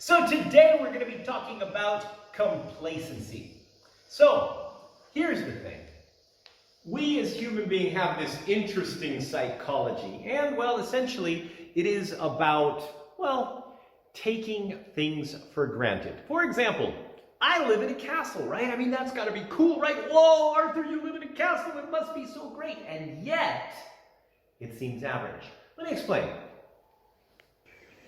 So today we're going to be talking about complacency. So here's the thing. We as human beings have this interesting psychology, and well, essentially it is about, well, taking things for granted. For example, I live in a castle, right? I mean, that's got to be cool, right? Whoa, Arthur, you live in a castle, it must be so great. And yet, it seems average. Let me explain.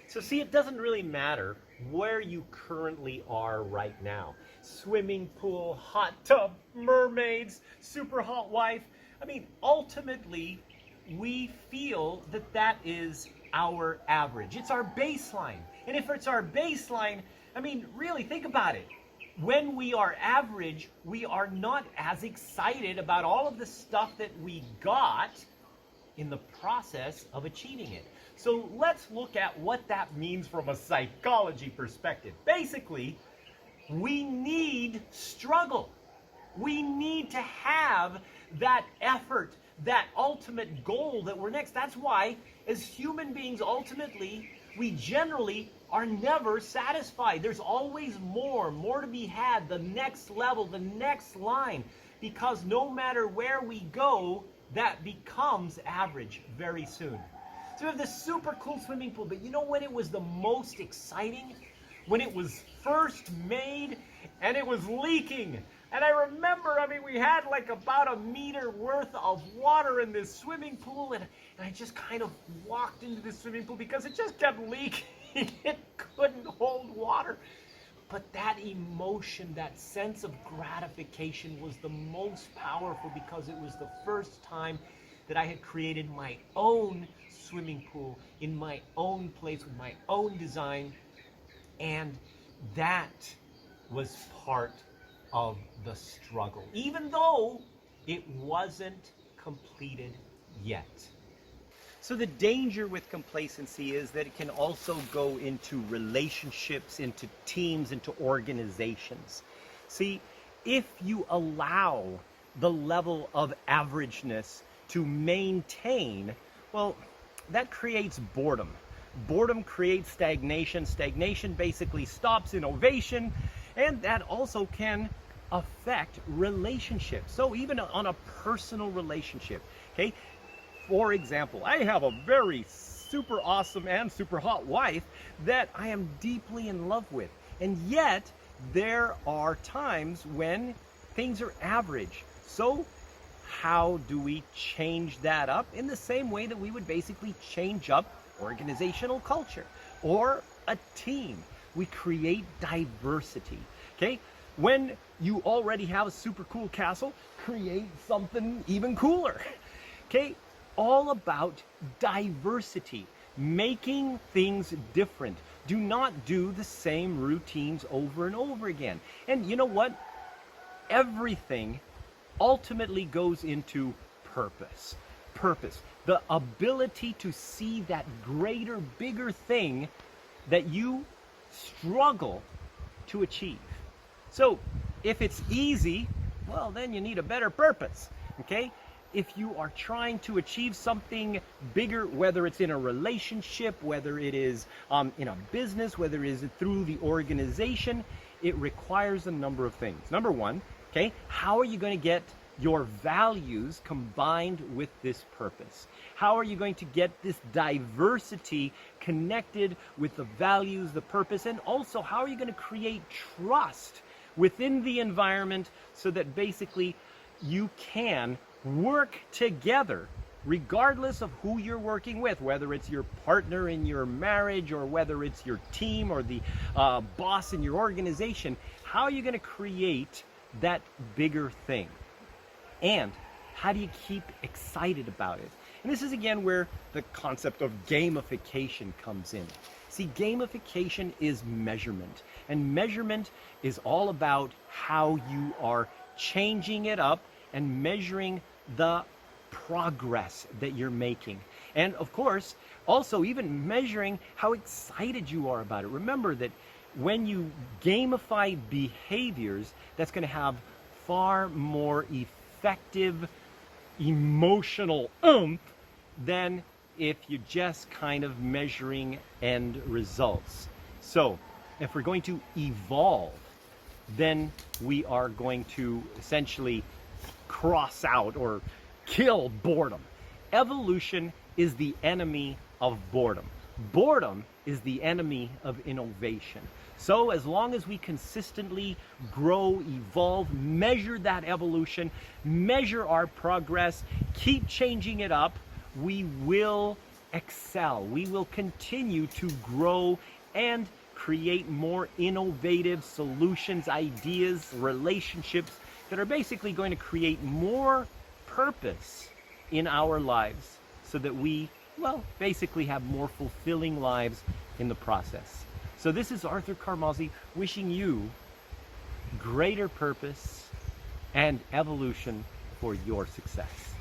So see, it doesn't really matter where you currently are right now. Swimming pool, hot tub, mermaids, super hot wife. I mean, ultimately, we feel that that is our average. It's our baseline. And if it's our baseline, I mean, really think about it. When we are average, we are not as excited about all of the stuff that we got in the process of achieving it. So let's look at what that means from a psychology perspective. Basically, we need struggle. We need to have that effort, that ultimate goal that we're next. That's why, as human beings, ultimately, we generally are never satisfied. There's always more to be had, the next level, the next line, because no matter where we go, that becomes average very soon. So we have this super cool swimming pool, but you know when it was the most exciting? When it was first made and it was leaking. And I remember, we had like about a meter worth of water in this swimming pool, and I just kind of walked into this swimming pool because it just kept leaking. It couldn't hold water. But that emotion, that sense of gratification was the most powerful because it was the first time that I had created my own swimming pool in my own place with my own design. And that was part of the struggle, even though it wasn't completed yet. So the danger with complacency is that it can also go into relationships, into teams, into organizations. See, if you allow the level of averageness to maintain, well, that creates boredom. Boredom creates stagnation. Stagnation basically stops innovation, and that also can affect relationships. So even on a personal relationship, okay? For example, I have a very super awesome and super hot wife that I am deeply in love with. And yet, there are times when things are average. So how do we change that up? In the same way that we would basically change up organizational culture or a team. We create diversity, okay? When you already have a super cool castle, create something even cooler, okay? All about diversity, making things different. Do not do the same routines over and over again. And you know what? Everything ultimately goes into purpose. Purpose. The ability to see that greater, bigger thing that you struggle to achieve. So if it's easy, well, then you need a better purpose, okay? If you are trying to achieve something bigger, whether it's in a relationship, whether it is in a business, whether it is through the organization, it requires a number of things. Number one, okay, how are you going to get your values combined with this purpose? How are you going to get this diversity connected with the values, the purpose, and also how are you going to create trust within the environment so that basically you can work together regardless of who you're working with, whether it's your partner in your marriage or whether it's your team or the boss in your organization. How are you going to create that bigger thing? And how do you keep excited about it? And this is again where the concept of gamification comes in. See, gamification is measurement, and measurement is all about how you are changing it up and measuring the progress that you're making. And of course, also even measuring how excited you are about it. Remember that when you gamify behaviors, that's going to have far more effective emotional oomph than if you're just kind of measuring end results. So if we're going to evolve, then we are going to essentially cross out or kill boredom. Evolution is the enemy of boredom. Boredom is the enemy of innovation. So as long as we consistently grow, evolve, measure that evolution, measure our progress, keep changing it up, we will excel. We will continue to grow and create more innovative solutions, ideas, relationships that are basically going to create more purpose in our lives so that we, well, basically have more fulfilling lives in the process. So this is Arthur Carmazzi wishing you greater purpose and evolution for your success.